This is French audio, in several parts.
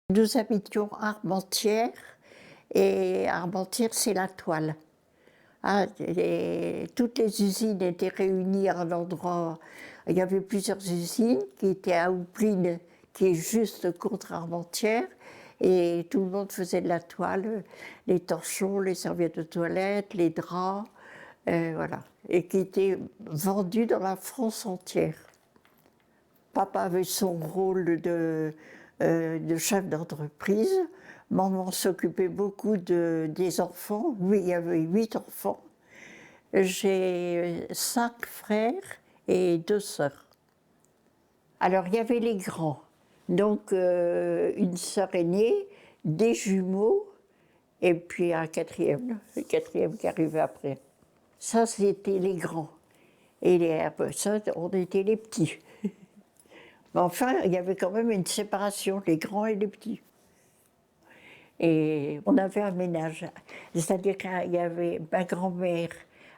Nous habitions Armentières et Armentières, c'est la toile. Ah, toutes les usines étaient réunies à un endroit. Il y avait plusieurs usines qui étaient à Houpline, qui est juste contre Armentières, et tout le monde faisait de la toile, les torchons, les serviettes de toilette, les draps, voilà, et qui étaient vendus dans la France entière. Papa avait son rôle de chef d'entreprise. Maman s'occupait beaucoup des enfants. Oui, il y avait 8 enfants. J'ai 5 frères et 2 sœurs. Alors, il y avait les grands. Donc, une sœur aînée, des jumeaux, et puis un quatrième, le quatrième qui arrivait après. Ça, c'était les grands. Et après ça, on était les petits. Mais enfin, il y avait quand même une séparation, les grands et les petits. Et on avait un ménage. C'est-à-dire qu'il y avait, ma grand-mère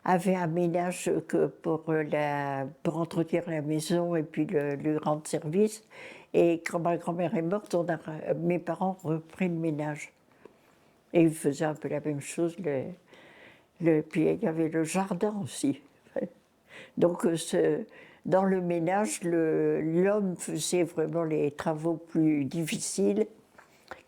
avait un ménage pour entretenir la maison et puis le rendre service. Et quand ma grand-mère est morte, mes parents ont repris le ménage. Et ils faisaient un peu la même chose. Puis il y avait le jardin aussi. Donc dans le ménage, l'homme faisait vraiment les travaux plus difficiles.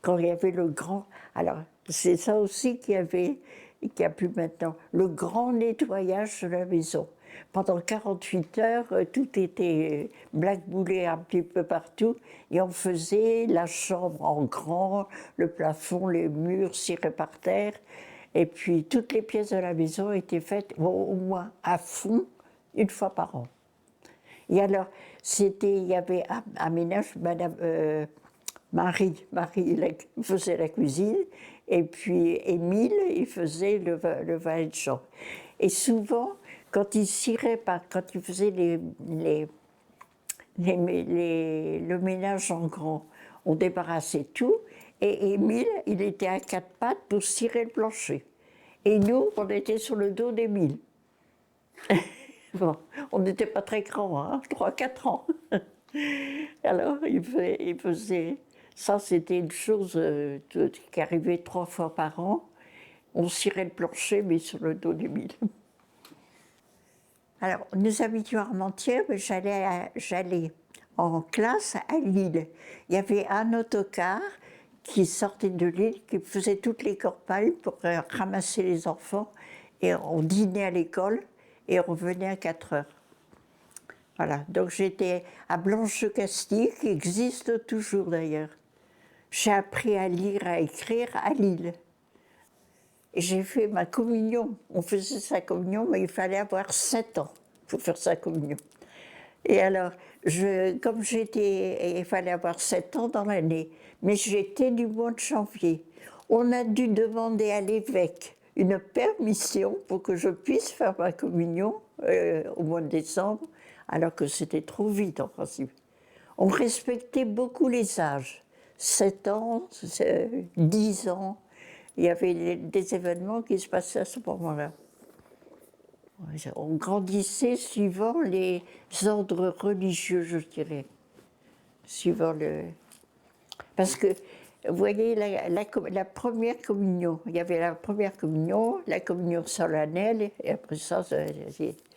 Quand il y avait le grand, alors c'est ça aussi qu'il y avait, qu'il n'y a plus maintenant, le grand nettoyage de la maison. Pendant 48 heures, tout était blackboulé un petit peu partout, et on faisait la chambre en grand, le plafond, les murs cirés par terre, et puis toutes les pièces de la maison étaient faites au moins à fond, une fois par an. Et alors, il y avait un ménage, Madame Marie faisait la cuisine, et puis Émile, il faisait le valet de chambre. Et souvent, quand il faisait le ménage en grand, on débarrassait tout, et Émile, il était à 4 pattes pour cirer le plancher. Et nous, on était sur le dos d'Émile. Bon, on n'était pas très grands, hein, 3-4 ans. Alors, il faisait... Ça, c'était une chose qui arrivait 3 fois par an. On cirait le plancher, mais sur le dos d'Émile. Alors, nous habitions à Armentières, mais j'allais en classe à Lille. Il y avait un autocar qui sortait de Lille, qui faisait toutes les campagnes pour ramasser les enfants. Et on dînait à l'école et on revenait à 4 heures. Voilà, donc j'étais à Blanche-de-Castille, qui existe toujours d'ailleurs. J'ai appris à lire, à écrire à Lille. Et j'ai fait ma communion. On faisait sa communion, mais il fallait avoir 7 ans pour faire sa communion. Et alors, il fallait avoir 7 ans dans l'année, mais j'étais du mois de janvier. On a dû demander à l'évêque une permission pour que je puisse faire ma communion au mois de décembre, alors que c'était trop vite en principe. On respectait beaucoup les âges. 7 ans, 10 ans, il y avait des événements qui se passaient à ce moment-là. On grandissait suivant les ordres religieux, je dirais. Suivant le... Parce que, vous voyez, la première communion, il y avait la première communion, la communion solennelle, et après ça,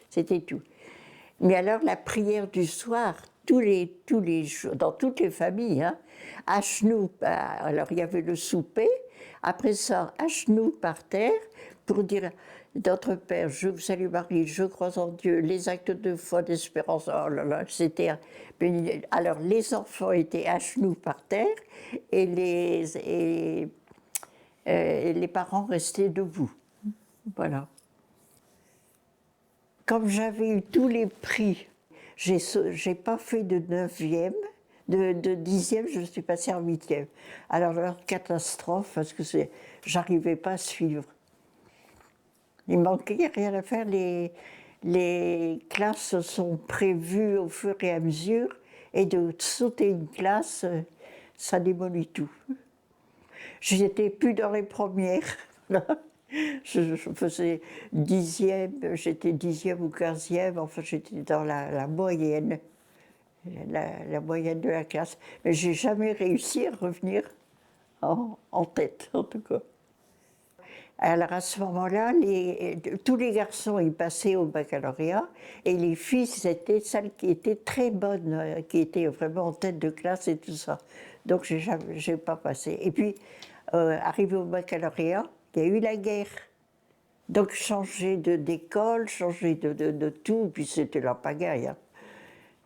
c'était tout. Mais alors, la prière du soir, tous les jours, dans toutes les familles, hein, à genoux, alors il y avait le souper, après ça, à genoux par terre, pour dire Notre Père, je vous salue Marie, je crois en Dieu, les actes de foi, d'espérance, oh là là, c'était... Alors, les enfants étaient à genoux par terre, et les parents restaient debout. Voilà. Comme j'avais eu tous les prix, j'ai pas fait de 9e, de 10e, je suis passée en 8e. Alors, catastrophe, parce que j'arrivais pas à suivre. Il manquait rien à faire, les classes sont prévues au fur et à mesure, et de sauter une classe, ça démolit tout. J'étais plus dans les premières. Je faisais 10e, j'étais 10e ou 15e, enfin j'étais dans la moyenne, la moyenne de la classe. Mais j'ai jamais réussi à revenir en tête, en tout cas. Alors à ce moment-là, tous les garçons ils passaient au baccalauréat et les filles c'était celles qui étaient très bonnes, qui étaient vraiment en tête de classe et tout ça. Donc j'ai pas passé. Et puis arrivé au baccalauréat, il y a eu la guerre. Donc changer d'école, changer de tout, puis c'était la pagaille.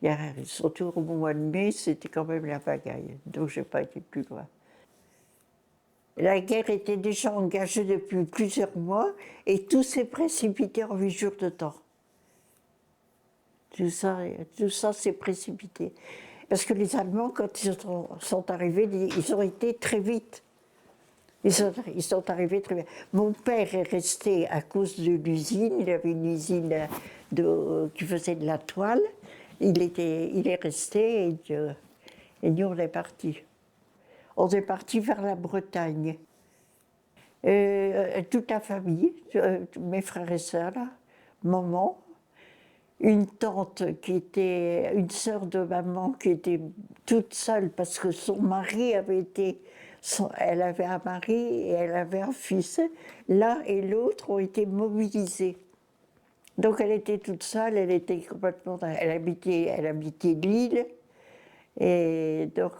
Hein. Surtout au mois de mai, c'était quand même la pagaille. Donc j'ai pas été plus loin. La guerre était déjà engagée depuis plusieurs mois et tout s'est précipité en 8 jours de temps. Tout ça s'est précipité. Parce que les Allemands, quand ils sont arrivés, ils ont été très vite. Ils sont arrivés très vite. Mon père est resté à cause de l'usine. Il avait une usine qui faisait de la toile. Il est resté et nous on est partis. On est partis vers la Bretagne. Toute la famille, mes frères et sœurs, là, maman, une tante qui était une sœur de maman qui était toute seule parce que son mari avait été, elle avait un mari et elle avait un fils. L'un et l'autre ont été mobilisés. Donc elle était toute seule, elle était complètement, elle habitait Lille. Et donc,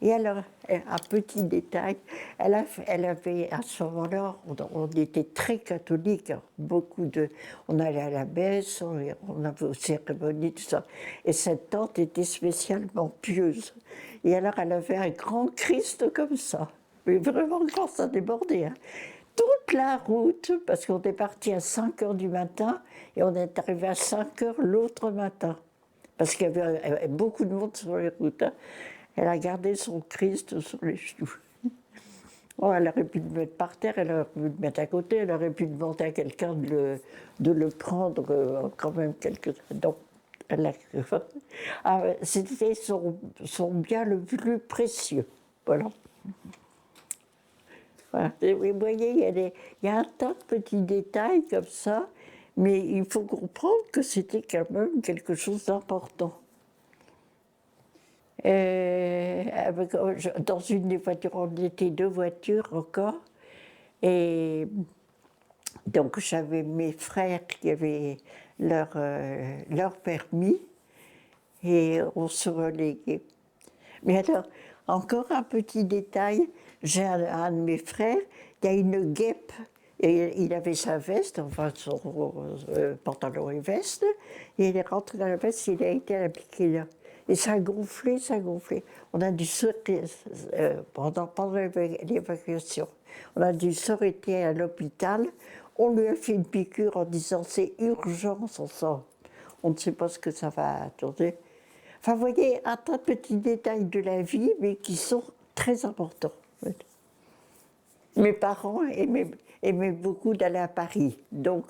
et alors, un petit détail, elle avait, à ce moment-là, on était très catholiques, hein, on allait à la messe, on avait aux cérémonies, tout ça. Et cette tante était spécialement pieuse. Et alors, elle avait un grand Christ comme ça, mais vraiment grand, ça débordait. Hein. Toute la route, parce qu'on est parti à 5 h du matin, et on est arrivé à 5 h l'autre matin. Parce qu'il y avait beaucoup de monde sur les routes. Hein. Elle a gardé son Christ sur les genoux. Oh, elle aurait pu le mettre par terre, elle aurait pu le mettre à côté, elle aurait pu demander à quelqu'un de le prendre quand même Donc, c'était son bien le plus précieux. Voilà. Voilà. Et vous voyez, il y a un tas de petits détails comme ça. Mais il faut comprendre que c'était quand même quelque chose d'important. Dans une des voitures, on était 2 voitures encore. Et donc j'avais mes frères qui avaient leur permis et on se reléguait. Mais alors, encore un petit détail, j'ai un de mes frères qui a une guêpe. Et il avait sa veste, enfin son pantalon et veste, et il est rentré dans la veste, il a été à la piquée là. Et ça a gonflé, ça a gonflé. On a dû sauter, pendant l'évacuation, on a dû s'arrêter à l'hôpital. On lui a fait une piqûre en disant c'est urgent, on ne sait pas ce que ça va tourner. Enfin, vous voyez, un tas de petits détails de la vie, mais qui sont très importants. Mes parents aimaient beaucoup d'aller à Paris. Donc,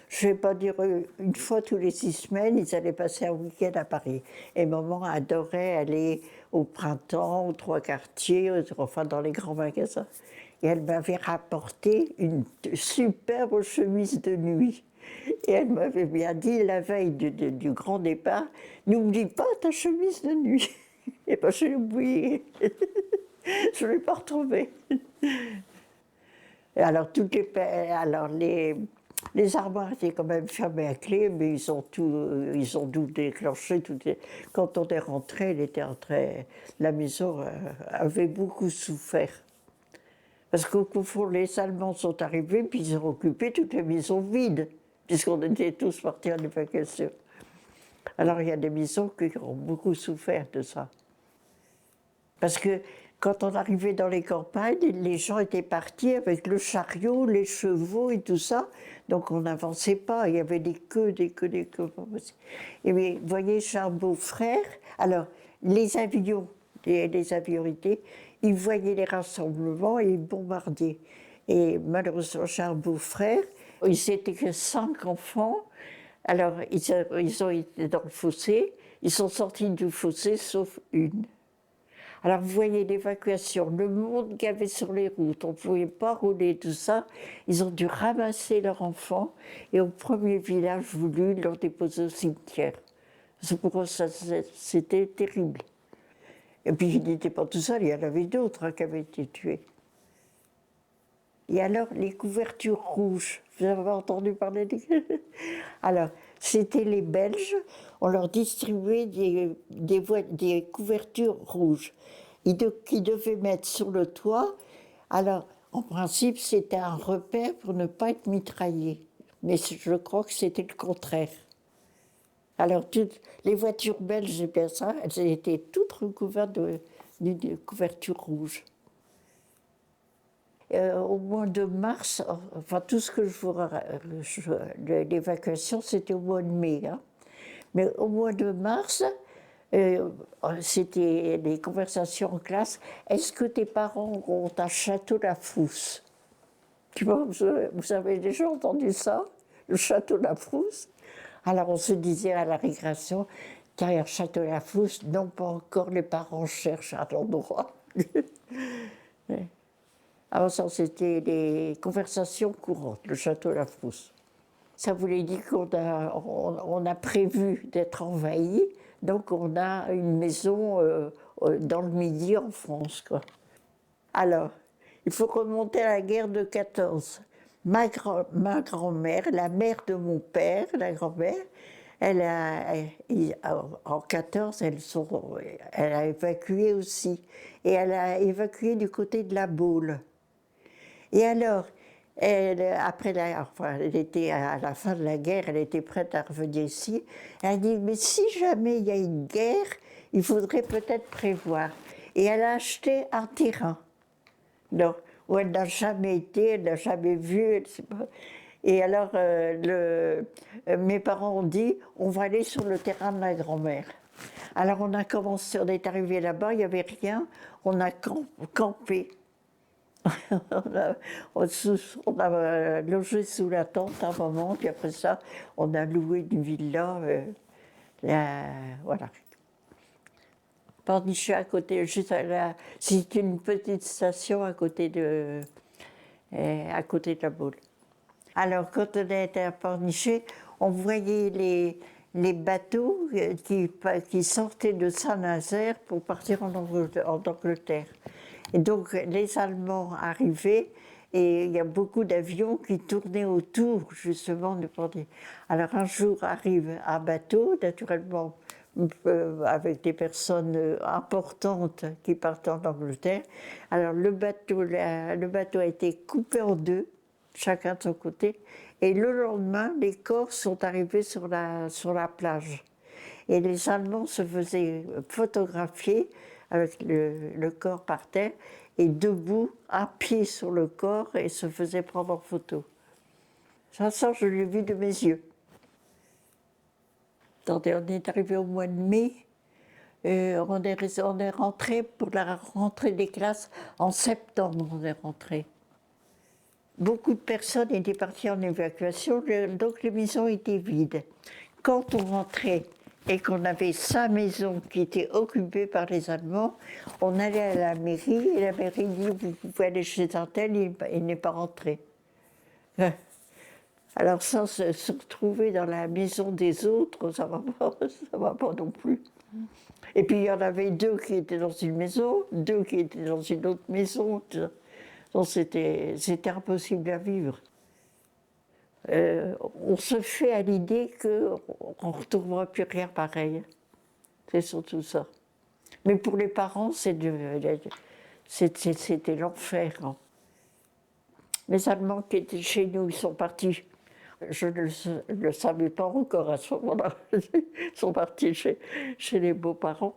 je ne vais pas dire une fois tous les 6 semaines, ils allaient passer un week-end à Paris. Et maman adorait aller au printemps, aux 3 quartiers, enfin dans les grands magasins. Et elle m'avait rapporté une superbe chemise de nuit. Et elle m'avait bien dit la veille du grand départ, n'oublie pas ta chemise de nuit. Et bien j'ai oublié. Je ne l'ai pas retrouvée. Alors, les armoires étaient quand même fermées à clé, mais ils ont tout déclenché. Quand on est rentré, la maison avait beaucoup souffert. Parce qu'au fond, les Allemands sont arrivés, puis ils ont occupé toutes les maisons vides, puisqu'on était tous partis en évacuation. Alors, il y a des maisons qui ont beaucoup souffert de ça. Parce que quand on arrivait dans les campagnes, les gens étaient partis avec le chariot, les chevaux et tout ça. Donc on n'avançait pas, il y avait des queues. Et vous voyez, j'ai un beau-frère. Alors, les avions, les avionités, ils voyaient les rassemblements et ils bombardaient. Et malheureusement, j'ai un beau-frère. Ils n'étaient que 5 enfants. Alors, ils ont été dans le fossé. Ils sont sortis du fossé, sauf une. Alors vous voyez l'évacuation, le monde qu'il y avait sur les routes, on ne pouvait pas rouler, tout ça. Ils ont dû ramasser leur enfant et au premier village voulu, ils l'ont déposé au cimetière. Pour eux, c'était terrible. Et puis il n'était pas tout seul, il y en avait d'autres qui avaient été tués. Et alors, les couvertures rouges, vous avez entendu parler des... Alors, c'était les Belges, on leur distribuait des couvertures rouges qu'ils devaient mettre sur le toit. Alors, en principe, c'était un repère pour ne pas être mitraillés. Mais je crois que c'était le contraire. Alors, toutes les voitures belges, c'est bien ça, elles étaient toutes recouvertes de couverture rouge. Au mois de mars, enfin tout ce que l'évacuation, c'était au mois de mai. Hein. Mais au mois de mars, c'était les conversations en classe. Est-ce que tes parents ont un château Lafrousse? Tu vois, vous avez déjà entendu ça, le château Lafrousse? Alors on se disait à la récréation, derrière château Lafrousse, non pas encore, les parents cherchent un endroit. Avant ça, c'était les conversations courantes, le château Lafrousse. Ça voulait dire on a prévu d'être envahi, donc on a une maison dans le Midi en France, quoi. Alors, il faut remonter à la guerre de 14. Ma grand-mère, la mère de mon père, la grand-mère, en 14, elle a évacué aussi. Et elle a évacué du côté de la Baule. Et alors, elle était à la fin de la guerre, elle était prête à revenir ici. Elle a dit, mais si jamais il y a une guerre, il faudrait peut-être prévoir. Et elle a acheté un terrain. Donc, où elle n'a jamais été, elle n'a jamais vu, elle sait pas. Et alors, mes parents ont dit, on va aller sur le terrain de ma grand-mère. Alors on a commencé, on est arrivé là-bas, il n'y avait rien, on a campé. on a logé sous la tente un moment, puis après ça, on a loué une villa. Voilà. Pornichet à côté, juste c'est une petite station à côté de la Baule. Alors, quand on était à Pornichet, on voyait les bateaux qui sortaient de Saint-Nazaire pour partir en Angleterre. Et donc, les Allemands arrivaient et il y a beaucoup d'avions qui tournaient autour, justement, de Pornichet. Alors, un jour arrive un bateau, naturellement, avec des personnes importantes qui partent en Angleterre. Alors, le bateau a été coupé en deux, chacun de son côté. Et le lendemain, les corps sont arrivés sur la plage. Et les Allemands se faisaient photographier avec le corps par terre et debout, un pied sur le corps et se faisaient prendre en photo. Ça, je l'ai vu de mes yeux. Attendez, on est arrivé au mois de mai. On est rentré pour la rentrée des classes en septembre. On est rentré. Beaucoup de personnes étaient parties en évacuation, donc les maisons étaient vides. Quand on rentrait et qu'on avait 5 maisons qui étaient occupées par les Allemands, on allait à la mairie et la mairie dit vous pouvez aller chez un tel, il n'est pas rentré. Alors sans se retrouver dans la maison des autres, ça va pas non plus. Et puis il y en avait 2 qui étaient dans une maison, 2 qui étaient dans une autre maison. Donc c'était impossible à vivre. On se fait à l'idée qu'on ne retrouvera plus rien pareil. C'est surtout ça. Mais pour les parents, c'était l'enfer. Hein. Les Allemands qui étaient chez nous, ils sont partis. Je ne le savais pas encore à ce moment-là. Ils sont partis chez les beaux-parents.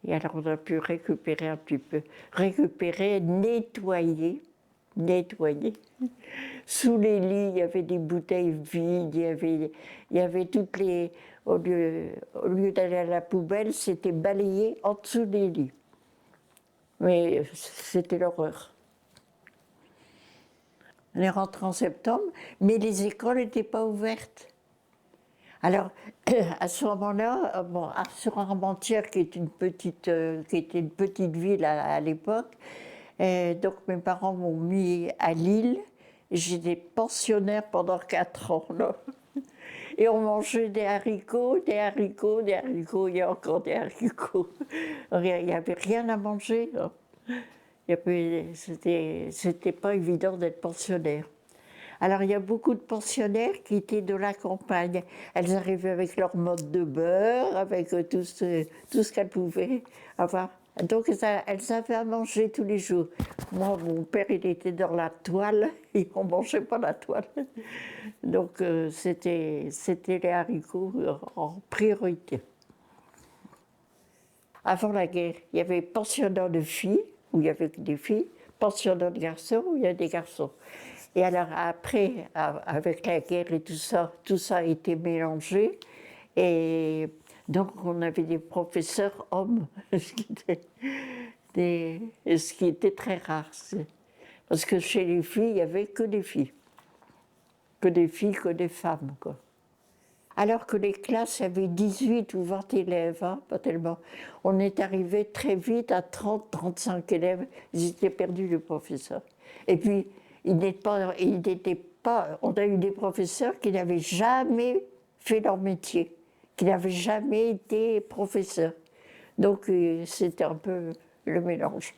Et alors on a pu récupérer un petit peu. Récupérer, nettoyer. Sous les lits, il y avait des bouteilles vides, il y avait toutes les... Au lieu d'aller à la poubelle, c'était balayé en dessous des lits. Mais c'était l'horreur. On est rentré en septembre, mais les écoles n'étaient pas ouvertes. Alors, à ce moment-là, sur Armentières, qui était une petite ville à l'époque, donc mes parents m'ont mis à Lille. J'étais pensionnaire pendant 4 ans. Là. Et on mangeait des haricots, il y a encore des haricots. Il n'y avait rien à manger. Là. C'était pas évident d'être pensionnaire. Alors il y a beaucoup de pensionnaires qui étaient de la campagne. Elles arrivaient avec leur mode de beurre, avec tout ce qu'elles pouvaient avoir. Donc elles avaient à manger tous les jours. Moi, mon père, il était dans la toile et on ne mangeait pas la toile. Donc c'était les haricots en priorité. Avant la guerre, il y avait pensionnat de filles, où il y avait des filles, pensionnat de garçons, où il y a des garçons. Et alors après, avec la guerre et tout ça a été mélangé. Et donc on avait des professeurs hommes, ce qui était très rare. Parce que chez les filles, il n'y avait que des filles. Que des filles, que des femmes, quoi. Alors que les classes avaient 18 ou 20 élèves, hein, pas tellement. On est arrivé très vite à 30, 35 élèves. Ils étaient perdus, les professeurs. Et puis, ils n'étaient pas. On a eu des professeurs qui n'avaient jamais fait leur métier, qui n'avaient jamais été professeurs. Donc, c'était un peu le mélange.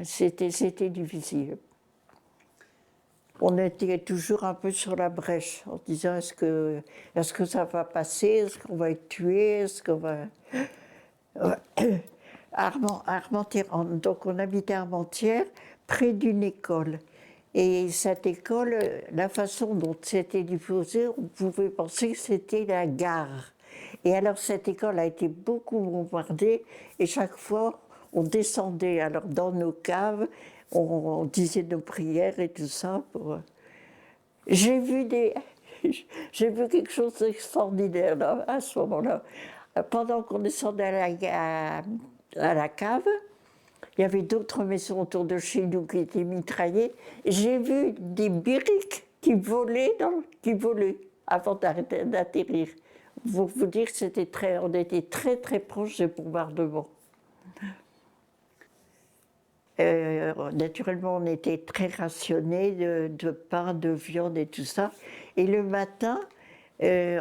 C'était difficile. On était toujours un peu sur la brèche, en disant est-ce que ça va passer, est-ce qu'on va être tué, est-ce qu'on va... Armentières, donc on habitait à Armentières, près d'une école. Et cette école, la façon dont c'était diffusé, on pouvait penser que c'était la gare. Et alors cette école a été beaucoup bombardée, et chaque fois, on descendait alors dans nos caves, on disait nos prières et tout ça. J'ai vu j'ai vu quelque chose d'extraordinaire là, à ce moment-là. Pendant qu'on descendait à la cave, il y avait d'autres maisons autour de chez nous qui étaient mitraillées. J'ai vu des briques qui volaient avant d'atterrir. Pour vous dire que on était très très proche des bombardements. Naturellement, on était très rationnés de pain, de viande et tout ça. Et le matin,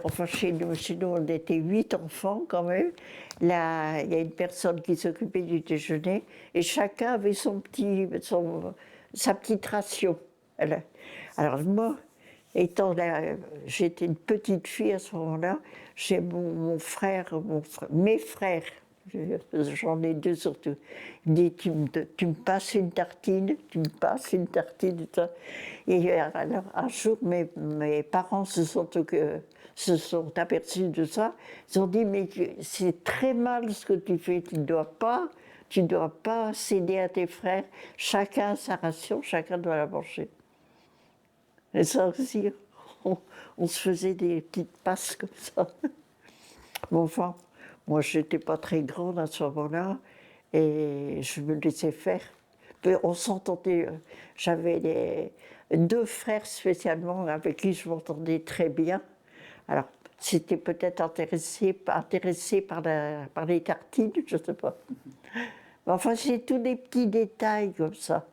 enfin chez nous, on était 8 enfants quand même. Là, il y a une personne qui s'occupait du déjeuner et chacun avait sa petite ration. Alors moi, j'étais une petite fille à ce moment-là, j'ai mes frères, j'en ai deux surtout, il me dit tu me passes une tartine, tu me passes une tartine, et ça. Et alors un jour, mes parents se sont aperçus de ça, ils ont dit mais c'est très mal ce que tu fais, tu ne dois pas céder à tes frères, chacun a sa ration, chacun doit la manger. Et ça aussi, on se faisait des petites passes comme ça. Bon, enfin, moi, je n'étais pas très grande à ce moment-là, et je me laissais faire. Mais on s'entendait. J'avais deux frères spécialement avec qui je m'entendais très bien. Alors, c'était peut-être intéressé par les tartines, je ne sais pas. Mais enfin, c'est tous des petits détails comme ça.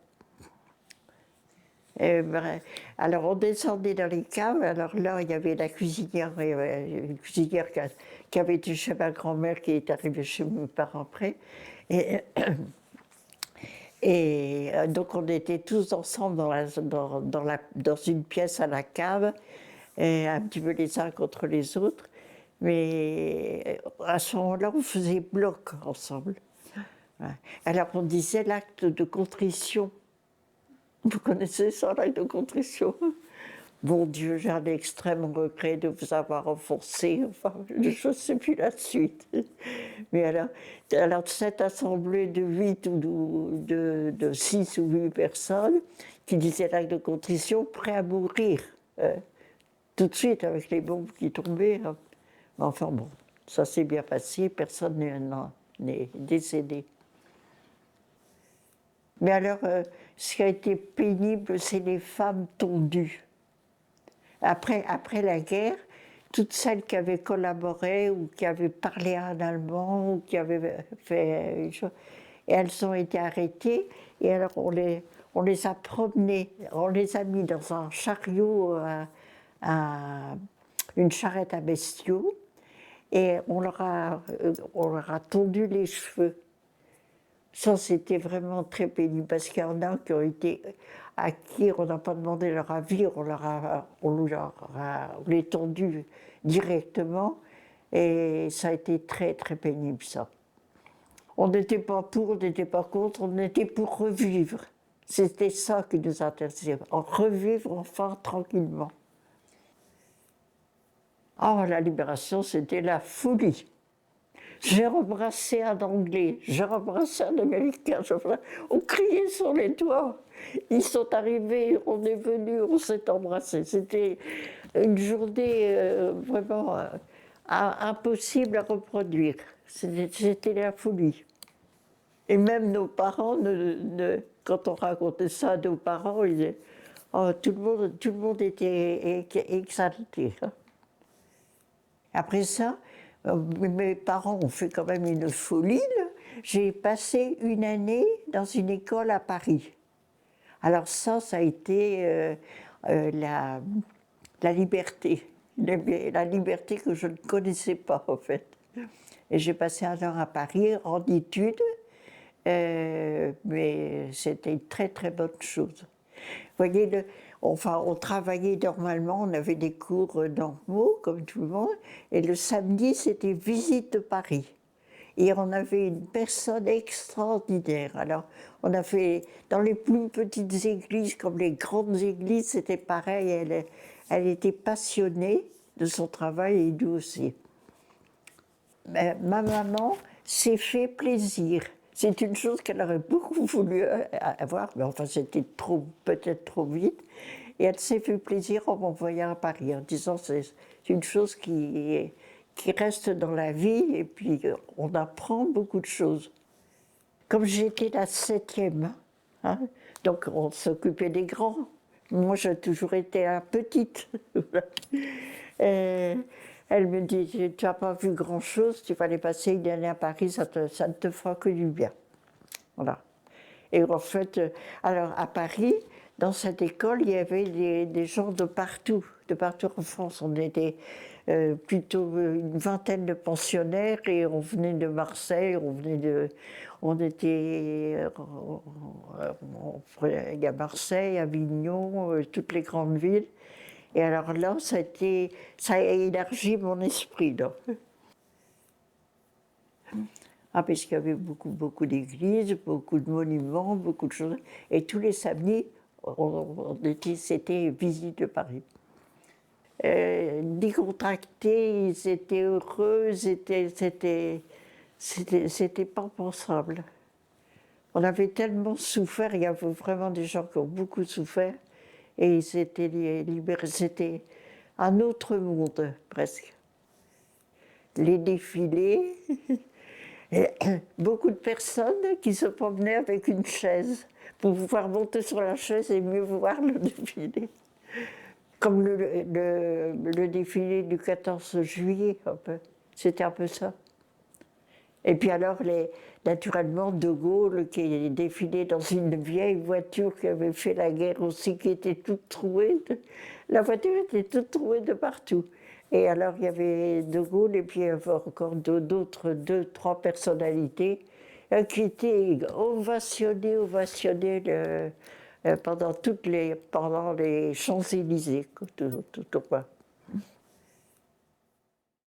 Alors on descendait dans les caves, alors là il y avait la cuisinière, une cuisinière qui avait été chez ma grand-mère, qui est arrivée chez mes parents après. Et, donc on était tous ensemble dans une pièce à la cave, et un petit peu les uns contre les autres. Mais à ce moment-là, on faisait bloc ensemble. Alors on disait l'acte de contrition. Vous connaissez ça, l'acte de contrition? Bon Dieu, j'ai un extrême regret de vous avoir offensé. Enfin, je ne sais plus la suite. Mais alors cette assemblée de 8 ou de 6 ou 8 personnes qui disaient l'acte de contrition, prêts à mourir tout de suite avec les bombes qui tombaient. Hein. Enfin bon, ça s'est bien passé, personne n'est décédé. Mais alors, ce qui a été pénible, c'est les femmes tondues. Après la guerre, toutes celles qui avaient collaboré ou qui avaient parlé en allemand ou qui avaient fait une chose, et elles ont été arrêtées. Et alors on les a promenées, on les a mis dans un chariot, une charrette à bestiaux, et on leur a tondu les cheveux. Ça, c'était vraiment très pénible parce qu'il y en a qui ont été à qui on n'a pas demandé leur avis, on les tendu directement et ça a été très très pénible ça. On n'était pas pour, on n'était pas contre, on était pour revivre. C'était ça qui nous intéressait, en revivre enfin tranquillement. Ah, la libération, c'était la folie. J'ai embrassé un Anglais, j'ai embrassé un Américain, on criait sur les toits. Ils sont arrivés, on est venu, on s'est embrassé. C'était une journée vraiment impossible à reproduire. C'était la folie. Et même nos parents, quand on racontait ça à nos parents, ils disaient, oh, tout le monde était exalté. Après ça, mes parents ont fait quand même une folie. J'ai passé une année dans une école à Paris. Alors ça a été la liberté. La liberté que je ne connaissais pas, en fait. Et j'ai passé un an à Paris en études, mais c'était une très très bonne chose. Vous voyez, enfin, on travaillait normalement, on avait des cours normaux, comme tout le monde, et le samedi, c'était visite de Paris. Et on avait une personne extraordinaire. Alors, on a fait, dans les plus petites églises, comme les grandes églises, c'était pareil, elle était passionnée de son travail et nous aussi. Ma maman s'est fait plaisir. C'est une chose qu'elle aurait beaucoup voulu avoir, mais enfin c'était peut-être trop vite. Et elle s'est fait plaisir en m'envoyant à Paris, en disant c'est une chose qui reste dans la vie et puis on apprend beaucoup de choses. Comme j'étais la 7e, hein, donc on s'occupait des grands. Moi j'ai toujours été la petite. Elle me dit, tu n'as pas vu grand-chose, tu vas aller passer une année à Paris, ça ne te fera que du bien. Voilà. Et en fait, alors à Paris, dans cette école, il y avait des gens de partout en France. On était plutôt une vingtaine de pensionnaires et on venait de Marseille, on était, il y a Marseille, Avignon, toutes les grandes villes. Et alors là, ça a élargi mon esprit, là. Ah, parce qu'il y avait beaucoup d'églises, beaucoup de monuments, beaucoup de choses. Et tous les samedis, c'était visite de Paris. Décontractés, ils étaient heureux, c'était pas pensable. On avait tellement souffert, il y avait vraiment des gens qui ont beaucoup souffert, et ils étaient libérés. C'était un autre monde, presque. Les défilés, et beaucoup de personnes qui se promenaient avec une chaise pour pouvoir monter sur la chaise et mieux voir le défilé. Comme le défilé du 14 juillet, un peu. C'était un peu ça. Et puis alors, naturellement, De Gaulle qui est défilé dans une vieille voiture qui avait fait la guerre aussi, qui était toute trouée. La voiture était toute trouée de partout. Et alors, il y avait De Gaulle et puis il y avait encore d'autres, 2, 3 personnalités qui étaient ovationnées pendant les Champs-Élysées. Tout au moins.